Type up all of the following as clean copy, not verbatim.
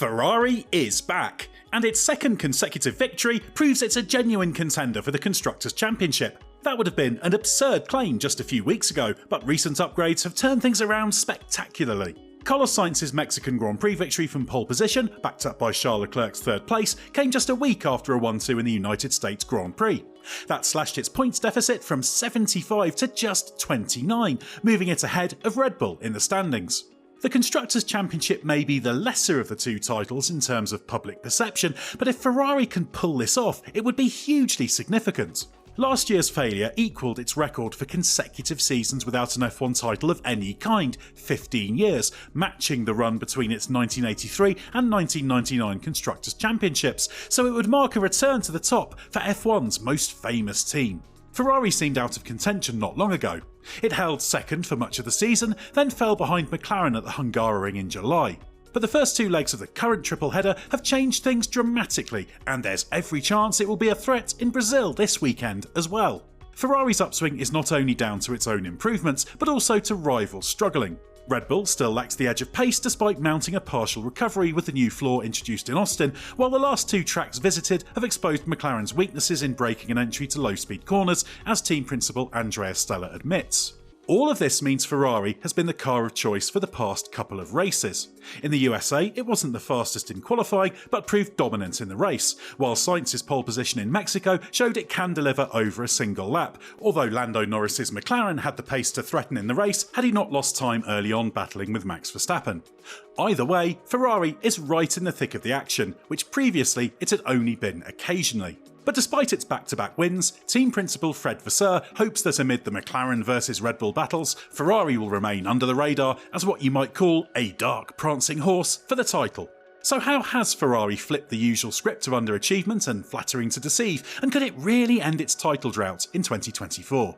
Ferrari is back, and its second consecutive victory proves it's a genuine contender for the Constructors' Championship. That would have been an absurd claim just a few weeks ago, but recent upgrades have turned things around spectacularly. Carlos Sainz's Mexican Grand Prix victory from pole position, backed up by Charles Leclerc's third place, came just a week after a 1-2 in the United States Grand Prix. That slashed its points deficit from 75 to just 29, moving it ahead of Red Bull in the standings. The Constructors' Championship may be the lesser of the two titles in terms of public perception, but if Ferrari can pull this off, it would be hugely significant. Last year's failure equalled its record for consecutive seasons without an F1 title of any kind, 15 years, matching the run between its 1983 and 1999 Constructors' Championships, so it would mark a return to the top for F1's most famous team. Ferrari seemed out of contention not long ago. It held second for much of the season, then fell behind McLaren at the Hungaroring in July. But the first two legs of the current triple header have changed things dramatically, and there's every chance it will be a threat in Brazil this weekend as well. Ferrari's upswing is not only down to its own improvements, but also to rivals struggling. Red Bull still lacks the edge of pace despite mounting a partial recovery with the new floor introduced in Austin, while the last two tracks visited have exposed McLaren's weaknesses in braking and entry to low-speed corners, as team principal Andrea Stella admits. All of this means Ferrari has been the car of choice for the past couple of races. In the USA, it wasn't the fastest in qualifying, but proved dominant in the race, while Sainz's pole position in Mexico showed it can deliver over a single lap, although Lando Norris's McLaren had the pace to threaten in the race had he not lost time early on battling with Max Verstappen. Either way, Ferrari is right in the thick of the action, which previously it had only been occasionally. But despite its back-to-back wins, team principal Fred Vasseur hopes that amid the McLaren versus Red Bull battles, Ferrari will remain under the radar as what you might call a dark prancing horse for the title. So how has Ferrari flipped the usual script of underachievement and flattering to deceive, and could it really end its title drought in 2024?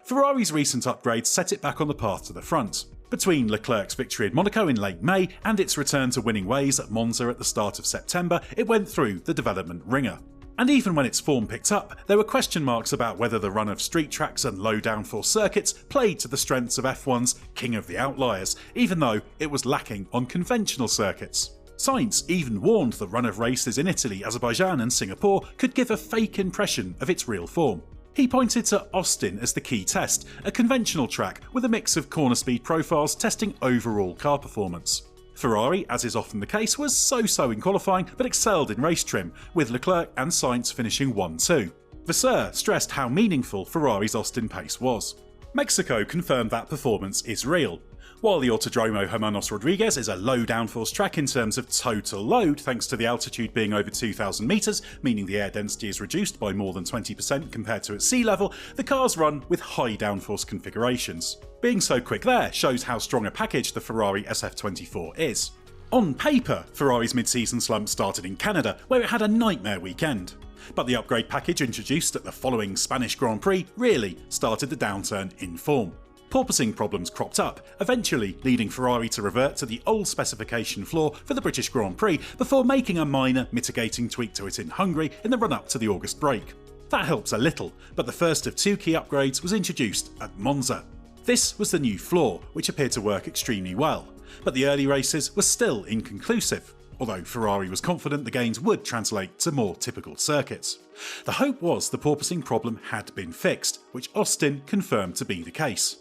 Ferrari's recent upgrades set it back on the path to the front. Between Leclerc's victory in Monaco in late May and its return to winning ways at Monza at the start of September, it went through the development ringer. And even when its form picked up, there were question marks about whether the run of street tracks and low downforce circuits played to the strengths of F1's king of the outliers, even though it was lacking on conventional circuits. Sainz even warned the run of races in Italy, Azerbaijan and Singapore could give a fake impression of its real form. He pointed to Austin as the key test, a conventional track with a mix of corner speed profiles testing overall car performance. Ferrari, as is often the case, was so-so in qualifying but excelled in race trim, with Leclerc and Sainz finishing 1-2. Vasseur stressed how meaningful Ferrari's Austin pace was. Mexico confirmed that performance is real. While the Autodromo Hermanos Rodriguez is a low downforce track in terms of total load thanks to the altitude being over 2,000 metres, meaning the air density is reduced by more than 20% compared to its sea level, the cars run with high downforce configurations. Being so quick there shows how strong a package the Ferrari SF24 is. On paper, Ferrari's mid-season slump started in Canada, where it had a nightmare weekend. But the upgrade package introduced at the following Spanish Grand Prix really started the downturn in form. Porpoising problems cropped up, eventually leading Ferrari to revert to the old specification floor for the British Grand Prix before making a minor mitigating tweak to it in Hungary in the run-up to the August break. That helps a little, but the first of two key upgrades was introduced at Monza. This was the new floor, which appeared to work extremely well, but the early races were still inconclusive, although Ferrari was confident the gains would translate to more typical circuits. The hope was the porpoising problem had been fixed, which Austin confirmed to be the case.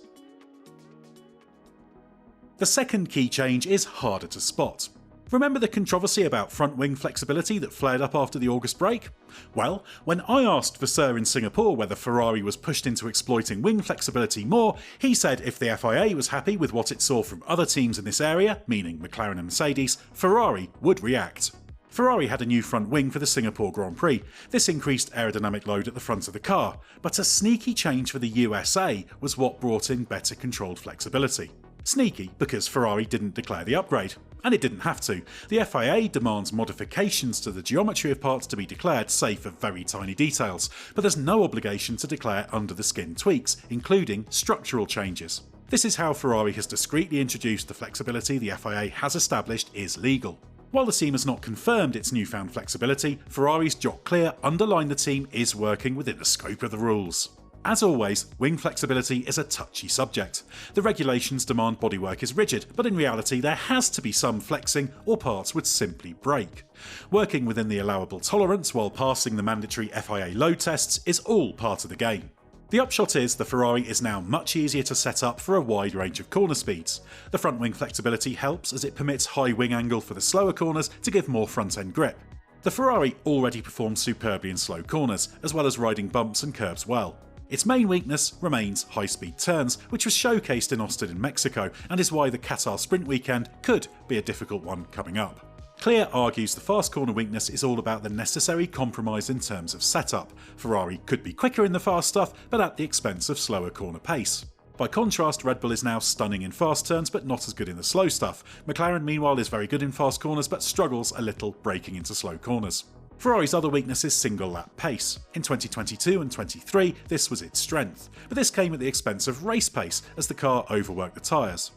The second key change is harder to spot. Remember the controversy about front wing flexibility that flared up after the August break? Well, when I asked Vasseur in Singapore whether Ferrari was pushed into exploiting wing flexibility more, he said if the FIA was happy with what it saw from other teams in this area, meaning McLaren and Mercedes, Ferrari would react. Ferrari had a new front wing for the Singapore Grand Prix. This increased aerodynamic load at the front of the car, but a sneaky change for the USA was what brought in better controlled flexibility. Sneaky because Ferrari didn't declare the upgrade, and it didn't have to. The FIA demands modifications to the geometry of parts to be declared, save for very tiny details, but there's no obligation to declare under-the-skin tweaks, including structural changes. This is how Ferrari has discreetly introduced the flexibility the FIA has established is legal. While the team has not confirmed its newfound flexibility, Ferrari's Jock Clear underlined the team is working within the scope of the rules. As always, wing flexibility is a touchy subject. The regulations demand bodywork is rigid, but in reality there has to be some flexing or parts would simply break. Working within the allowable tolerance while passing the mandatory FIA load tests is all part of the game. The upshot is the Ferrari is now much easier to set up for a wide range of corner speeds. The front wing flexibility helps as it permits high wing angle for the slower corners to give more front end grip. The Ferrari already performs superbly in slow corners, as well as riding bumps and curves well. Its main weakness remains high-speed turns, which was showcased in Austin in Mexico, and is why the Qatar sprint weekend could be a difficult one coming up. Clear argues the fast corner weakness is all about the necessary compromise in terms of setup. Ferrari could be quicker in the fast stuff, but at the expense of slower corner pace. By contrast, Red Bull is now stunning in fast turns but not as good in the slow stuff. McLaren meanwhile is very good in fast corners but struggles a little breaking into slow corners. Ferrari's other weakness is single lap pace. In 2022 and 23 this was its strength, but this came at the expense of race pace as the car overworked the tyres.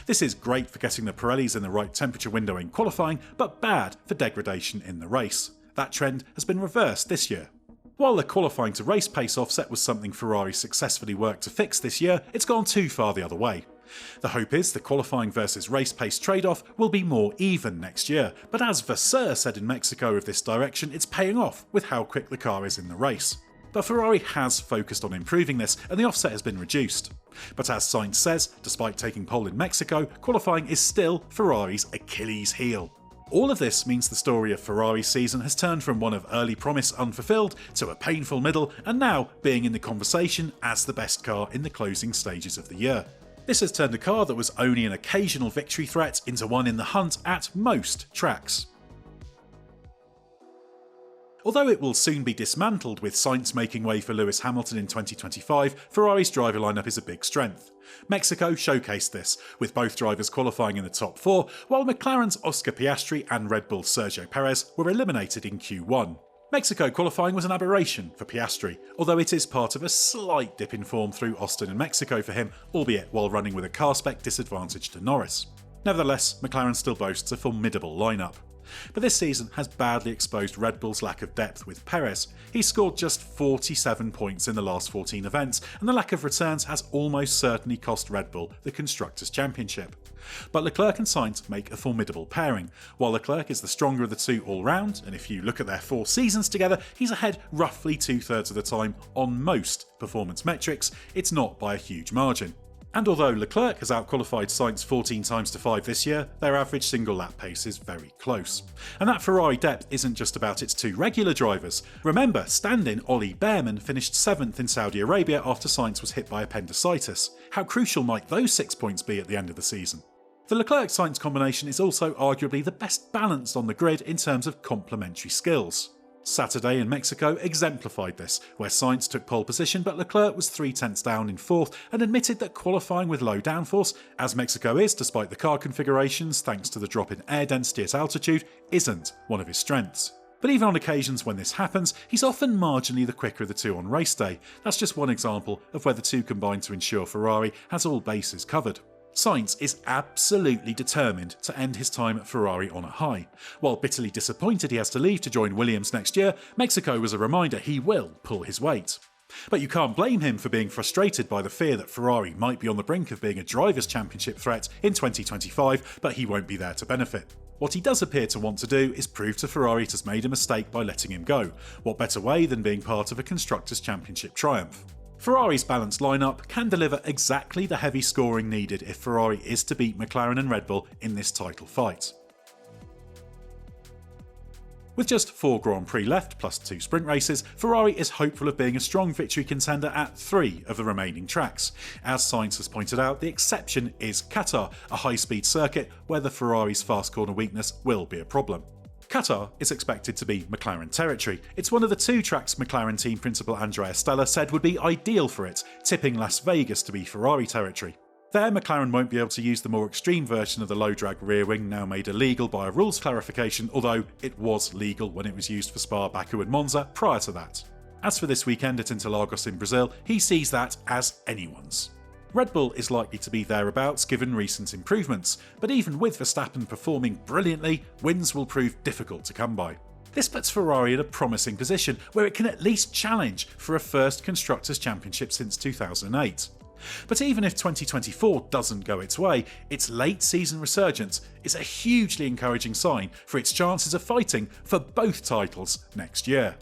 This is great for getting the Pirellis in the right temperature window in qualifying, but bad for degradation in the race. That trend has been reversed this year. While the qualifying to race pace offset was something Ferrari successfully worked to fix this year, it's gone too far the other way. The hope is the qualifying versus race pace trade-off will be more even next year, but as Vasseur said in Mexico of this direction, it's paying off with how quick the car is in the race. But Ferrari has focused on improving this, and the offset has been reduced. But as Sainz says, despite taking pole in Mexico, qualifying is still Ferrari's Achilles heel. All of this means the story of Ferrari's season has turned from one of early promise unfulfilled to a painful middle, and now being in the conversation as the best car in the closing stages of the year. This has turned a car that was only an occasional victory threat into one in the hunt at most tracks. Although it will soon be dismantled with Sainz making way for Lewis Hamilton in 2025, Ferrari's driver lineup is a big strength. Mexico showcased this, with both drivers qualifying in the top 4, while McLaren's Oscar Piastri and Red Bull's Sergio Perez were eliminated in Q1. Mexico qualifying was an aberration for Piastri, although it is part of a slight dip in form through Austin and Mexico for him, albeit while running with a car spec disadvantage to Norris. Nevertheless, McLaren still boasts a formidable lineup. But this season has badly exposed Red Bull's lack of depth with Perez. He scored just 47 points in the last 14 events, and the lack of returns has almost certainly cost Red Bull the Constructors' Championship. But Leclerc and Sainz make a formidable pairing. While Leclerc is the stronger of the two all round, and if you look at their 4 seasons together, he's ahead roughly 2/3 of the time on most performance metrics, it's not by a huge margin. And although Leclerc has outqualified Sainz 14 times to 5 this year, their average single lap pace is very close. And that Ferrari depth isn't just about its 2 regular drivers. Remember, stand-in Ollie Behrman finished 7th in Saudi Arabia after Sainz was hit by appendicitis. How crucial might those 6 points be at the end of the season? The Leclerc-Sainz combination is also arguably the best balanced on the grid in terms of complementary skills. Saturday in Mexico exemplified this, where Sainz took pole position but Leclerc was 3/10 down in 4th and admitted that qualifying with low downforce, as Mexico is despite the car configurations thanks to the drop in air density at altitude, isn't one of his strengths. But even on occasions when this happens, he's often marginally the quicker of the two on race day. That's just one example of where the two combine to ensure Ferrari has all bases covered. Sainz is absolutely determined to end his time at Ferrari on a high. While bitterly disappointed he has to leave to join Williams next year, Mexico was a reminder he will pull his weight. But you can't blame him for being frustrated by the fear that Ferrari might be on the brink of being a Drivers' Championship threat in 2025, but he won't be there to benefit. What he does appear to want to do is prove to Ferrari it has made a mistake by letting him go. What better way than being part of a Constructors' Championship triumph? Ferrari's balanced lineup can deliver exactly the heavy scoring needed if Ferrari is to beat McLaren and Red Bull in this title fight. With just 4 Grand Prix left plus 2 sprint races, Ferrari is hopeful of being a strong victory contender at 3 of the remaining tracks. As Sainz has pointed out, the exception is Qatar, a high-speed circuit where the Ferrari's fast corner weakness will be a problem. Qatar is expected to be McLaren territory. It's one of the 2 tracks McLaren team principal Andrea Stella said would be ideal for it, tipping Las Vegas to be Ferrari territory. There, McLaren won't be able to use the more extreme version of the low-drag rear wing now made illegal by a rules clarification, although it was legal when it was used for Spa, Baku and Monza prior to that. As for this weekend at Interlagos in Brazil, he sees that as anyone's. Red Bull is likely to be thereabouts given recent improvements, but even with Verstappen performing brilliantly, wins will prove difficult to come by. This puts Ferrari in a promising position where it can at least challenge for a first Constructors' Championship since 2008. But even if 2024 doesn't go its way, its late season resurgence is a hugely encouraging sign for its chances of fighting for both titles next year.